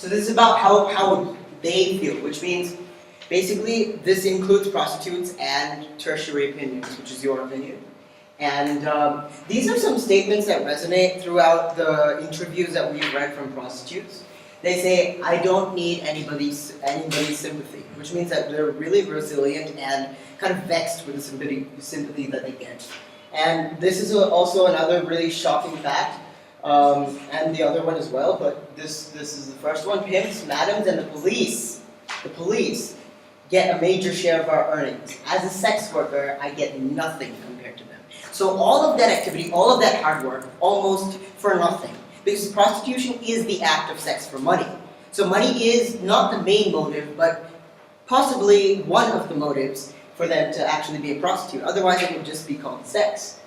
So this is about how they feel, which means basically this includes prostitutes and tertiary opinions, which is your opinion. And these are some statements that resonate throughout the interviews that we've read from prostitutes. They say, I don't need anybody's sympathy, which means that they're really resilient and kind of vexed with the sympathy that they get. And this is also another really shocking fact, and the other one as well, but this is the first one. Pimps, madams, and the police get a major share of our earnings. As a sex worker, I get nothing compared to them. So all of that activity, all of that hard work, almost for nothing. Because prostitution is the act of sex for money. So money is not the main motive, but possibly one of the motives for them to actually be a prostitute. Otherwise it would just be called sex.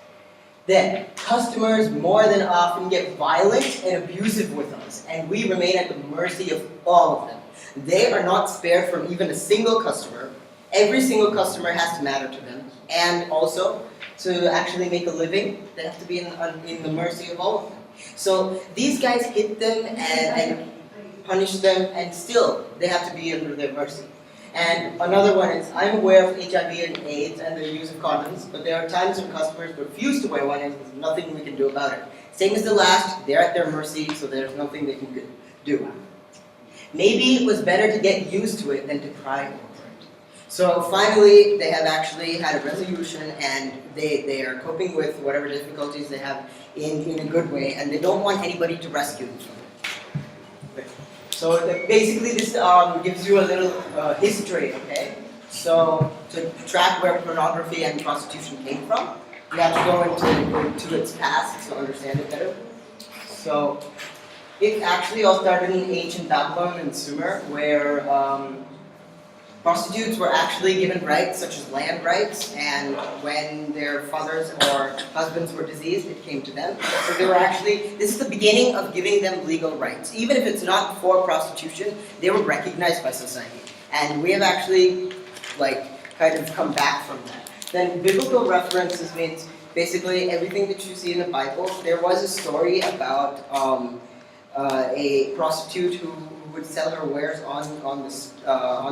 Then, customers more than often get violent and abusive with us, and we remain at the mercy of all of them. They are not spared from even a single customer. Every single customer has to matter to them, and also, to actually make a living, they have to be in the mercy of all of them. So these guys hit them and punish them, and still they have to be under their mercy. And another one is, I'm aware of HIV and AIDS and the use of condoms, but there are times when customers refuse to wear one and there's nothing we can do about it. Same as the last, they're at their mercy, so there's nothing they can do. Maybe it was better to get used to it than to cry over it. So finally, they have actually had a resolution, and they are coping with whatever difficulties they have in a good way, and they don't want anybody to rescue them from it. So basically this gives you a little history, okay? So to track where pornography and prostitution came from, you have to go into its past to understand it better. So it actually all started in ancient Babylon and Sumer, where prostitutes were actually given rights such as land rights, and when their fathers or husbands were diseased, it came to them. So they were actually, this is the beginning of giving them legal rights. Even if it's not for prostitution, they were recognized by society. And we have actually, kind of come back from that. Then biblical references means basically everything that you see in the Bible. There was a story about a prostitute who would sell her wares on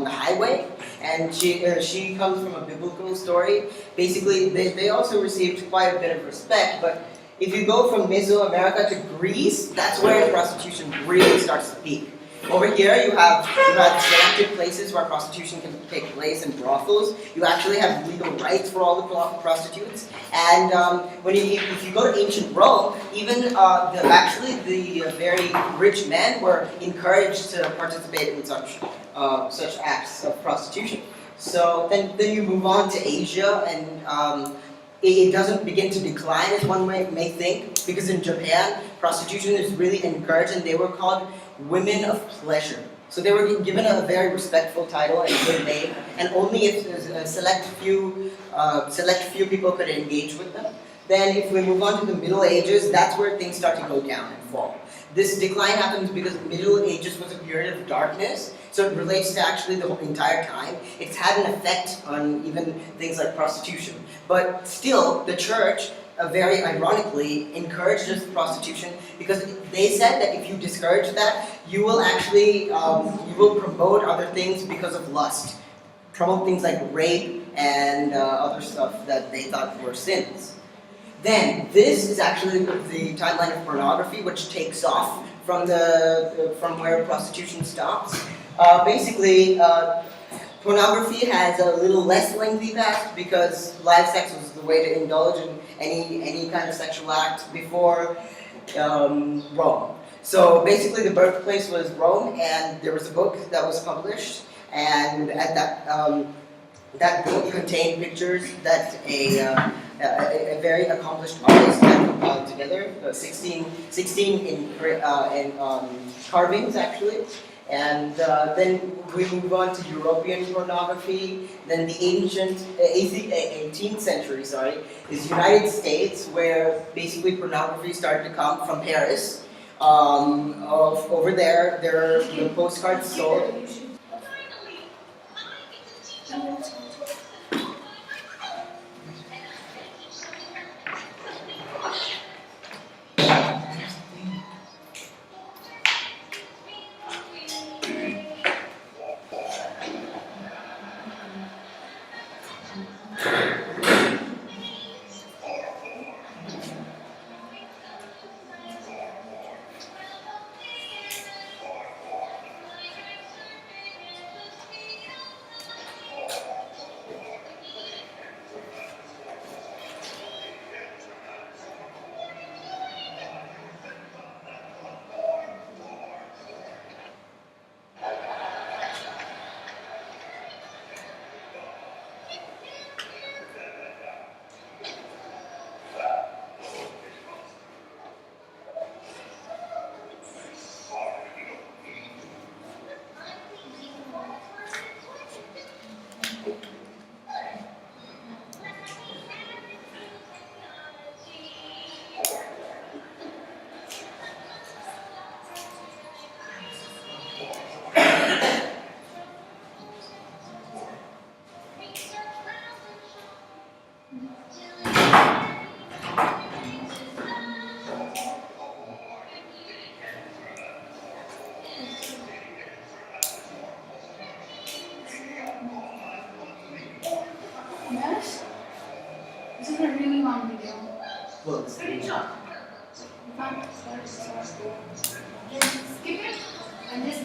the highway, and she comes from a biblical story. Basically, they also received quite a bit of respect. But if you go from Mesoamerica to Greece, that's where prostitution really starts to peak. Over here, you have selected places where prostitution can take place in brothels. You actually have legal rights for all the prostitutes. And if you go to ancient Rome, even the very rich men were encouraged to participate in such acts of prostitution. So then you move on to Asia, and it doesn't begin to decline as one may think, because in Japan, prostitution is really encouraged, and they were called women of pleasure. So they were given a very respectful title and a good name, and only if a select few people could engage with them. Then if we move on to the Middle Ages, that's where things start to go down and fall. This decline happens because the Middle Ages was a period of darkness, so it relates to actually the whole entire time. It's had an effect on even things like prostitution. But still, the church, very ironically, encourages prostitution, because they said that if you discourage that, you will actually you will promote other things because of lust. Promote things like rape and other stuff that they thought were sins. Then, this is actually the timeline of pornography, which takes off from where prostitution stops. Basically, pornography has a little less lengthy past, because live sex was the way to indulge in any kind of sexual act before Rome. So basically, the birthplace was Rome, and there was a book that was published, and at that book contained pictures that a very accomplished artist had compiled together, 16 in carvings actually. And then we move on to European pornography. Then the 18th century, is United States, where basically pornography started to come from Paris. Over there are the postcards sold.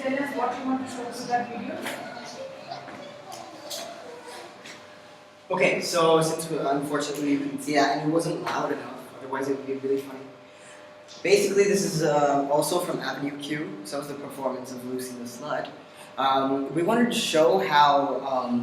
tell us what you want to show through that video? Okay, so since unfortunately you couldn't see that and it wasn't loud enough, otherwise it would be really funny. Basically, this is also from Avenue Q, so it's the performance of Lucy the Slut. We wanted to show how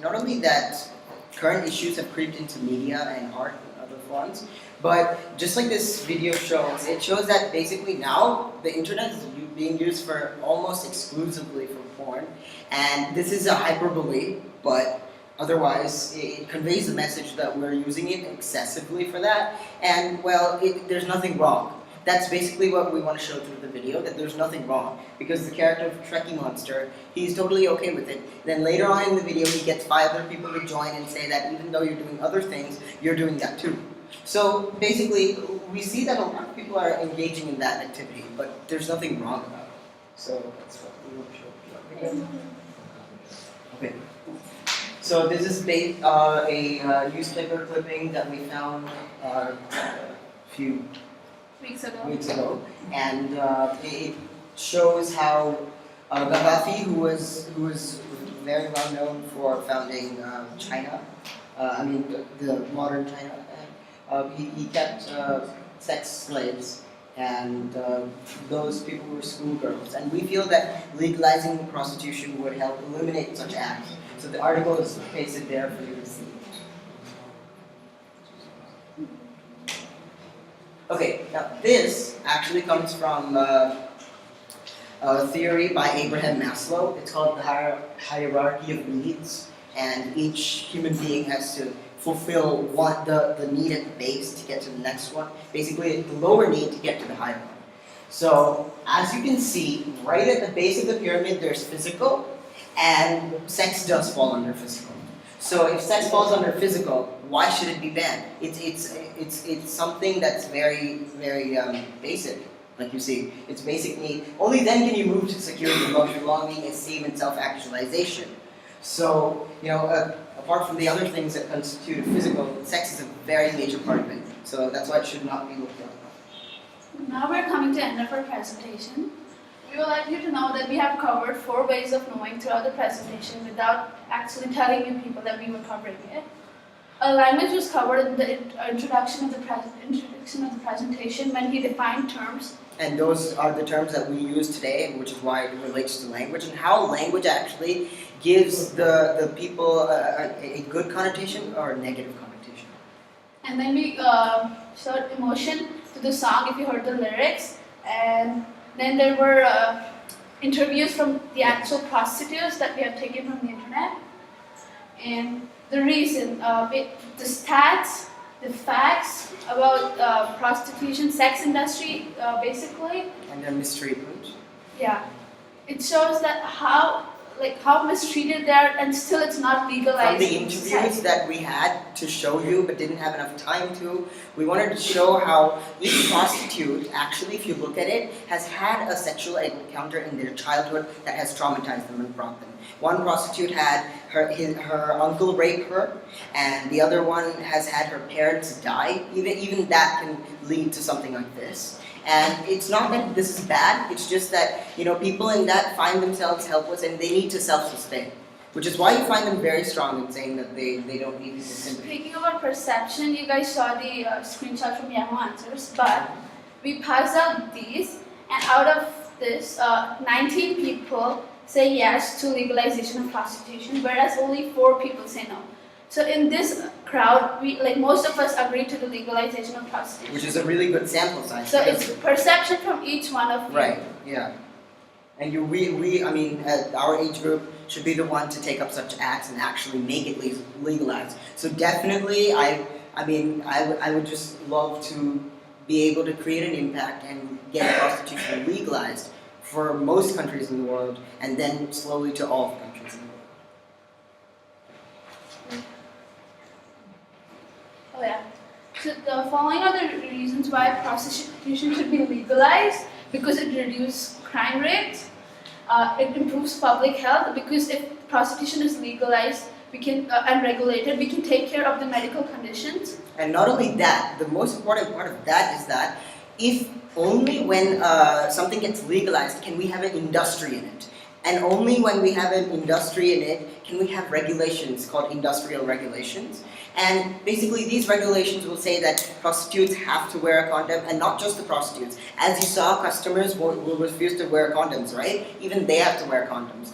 not only that current issues have creeped into media and art and other forms, but just like this video shows, it shows that basically now the internet is being used for almost exclusively for porn, and this is a hyperbole, but otherwise it conveys the message that we're using it excessively for that, and well, there's nothing wrong. That's basically what we want to show through the video, that there's nothing wrong. Because the character of Trekkie Monster, he's totally okay with it. Then later on in the video, he gets 5 other people to join and say that even though you're doing other things, you're doing that too. So basically, we see that a lot of people are engaging in that activity, but there's nothing wrong about it. So that's what we will show you. Okay. So this is a newspaper clipping that we found a few weeks ago, and it shows how Gaddafi, who was very well known for founding China, the modern China, he kept sex slaves, and those people were schoolgirls. And we feel that legalizing prostitution would help eliminate such acts. So the article is pasted there for you to see. Okay, now this actually comes from a theory by Abraham Maslow. It's called the hierarchy of needs, and each human being has to fulfill the need at the base to get to the next one. Basically, the lower need to get to the higher one. So, as you can see, right at the base of the pyramid, there's physical, and sex does fall under physical. So if sex falls under physical, why should it be banned? It's something that's very, very basic, like you see. It's basic need. Only then can you move to security, love, belonging, esteem, and self-actualization. So, apart from the other things that constitute physical, sex is a very major part of it. So that's why it should not be looked at. Now we're coming to the end of our presentation. We would like you to know that we have covered 4 ways of knowing throughout the presentation without actually telling you people that we were covering it. A language was covered in the introduction of the presentation when he defined terms. And those are the terms that we use today, which is why it relates to language, and how language actually gives the people a good connotation or a negative connotation. And then we showed emotion to the song if you heard the lyrics. And then there were interviews from the actual prostitutes that we have taken from the internet. And the reason, the stats, the facts about prostitution, sex industry, basically. And their mistreatment. Yeah. It shows that how mistreated they are, and still it's not legalized. From the interviews that we had to show you but didn't have enough time to, we wanted to show how each prostitute, actually if you look at it, has had a sexual encounter in their childhood that has traumatized them and brought them. One prostitute had her uncle rape her, and the other one has had her parents die. Even that can lead to something like this. And it's not that this is bad, it's just that, people in that find themselves helpless and they need to self-sustain. Which is why you find them very strong in saying that they don't need people's sympathy. Speaking about perception, you guys saw the screenshot from Yahoo Answers, but we passed out these, and out of this, 19 people say yes to legalization of prostitution, whereas only 4 people say no. So in this crowd, most of us agree to the legalization of prostitution. Which is a really good sample size. So it's perception from each one of you. Right, yeah. And at our age group should be the one to take up such acts and actually make it legalized. So definitely, I would just love to be able to create an impact and get prostitution legalized for most countries in the world, and then slowly to all the countries in the world. Oh yeah. So the following are the reasons why prostitution should be legalized: because it reduces crime rates, it improves public health. Because if prostitution is legalized, we can and regulated, we can take care of the medical conditions. And not only that, the most important part of that is that if only when something gets legalized can we have an industry in it. And only when we have an industry in it can we have regulations called industrial regulations. And basically these regulations will say that prostitutes have to wear a condom, and not just the prostitutes. As you saw, customers will refuse to wear condoms, right? Even they have to wear condoms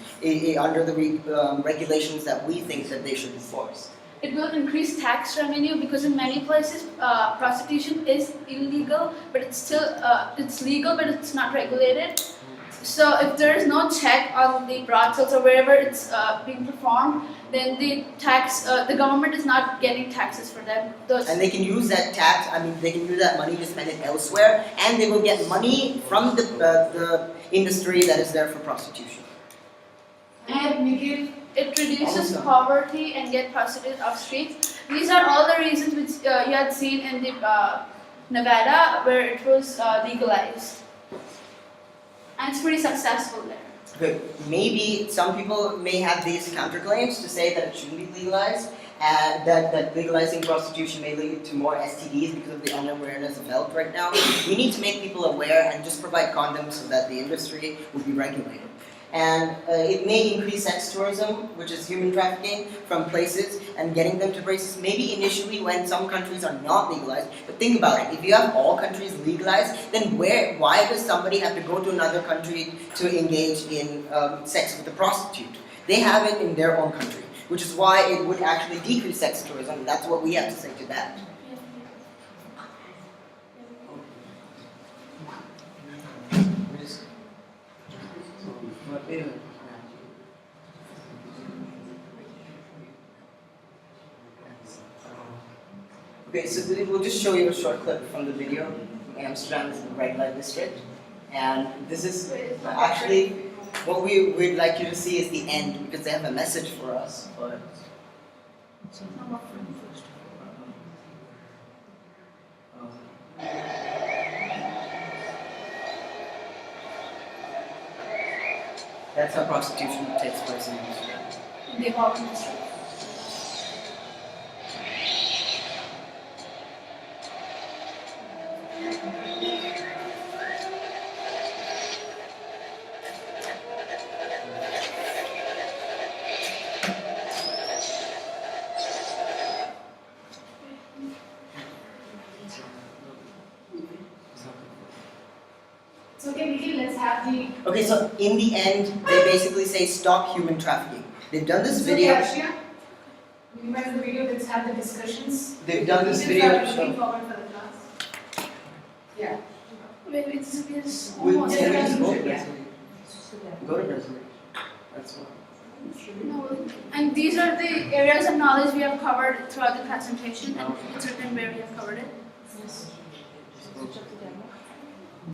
under the regulations that we think that they should enforce. It will increase tax revenue because in many places prostitution is illegal, but it's still it's legal, but it's not regulated. So if there is no check on the brothels or wherever it's being performed, then the government is not getting taxes for them. And they can use that tax. I mean, they can use that money to spend it elsewhere, and they will get money from the industry that is there for prostitution. And Nikhil, it reduces Also. poverty and get prostitutes off streets. These are all the reasons which you had seen in the Nevada where it was legalized. And it's pretty successful there. But maybe some people may have these counterclaims to say that it shouldn't be legalized, and that legalizing prostitution may lead to more STDs because of the unawareness of health right now. We need to make people aware and just provide condoms so that the industry will be regulated. And it may increase sex tourism, which is human trafficking, from places and getting them to places, maybe initially when some countries are not legalized. But think about it, if you have all countries legalized, then why does somebody have to go to another country to engage in sex with a prostitute? They have it in their own country, which is why it would actually decrease sex tourism. That's what we have to say to that. Okay, so we'll just show you a short clip from the video. Amsterdam is the red light district, and this is actually what we'd like you to see is the end because they have a message for us. But that's how prostitution takes place in Amsterdam. The whole industry. so okay, Nikhil, let's have the. Okay, so in the end, they basically say stop human trafficking. They've done this So, video. Arshia, minimize the video, let's have the discussions. They've done this Students video are to looking show. forward for the class. Yeah. Wait, this is We almost. can we just go to Yeah. resolution? Go to resolution. That's what. No, and these are the areas of knowledge we have covered throughout the presentation, and it's written where we have covered it. Yes.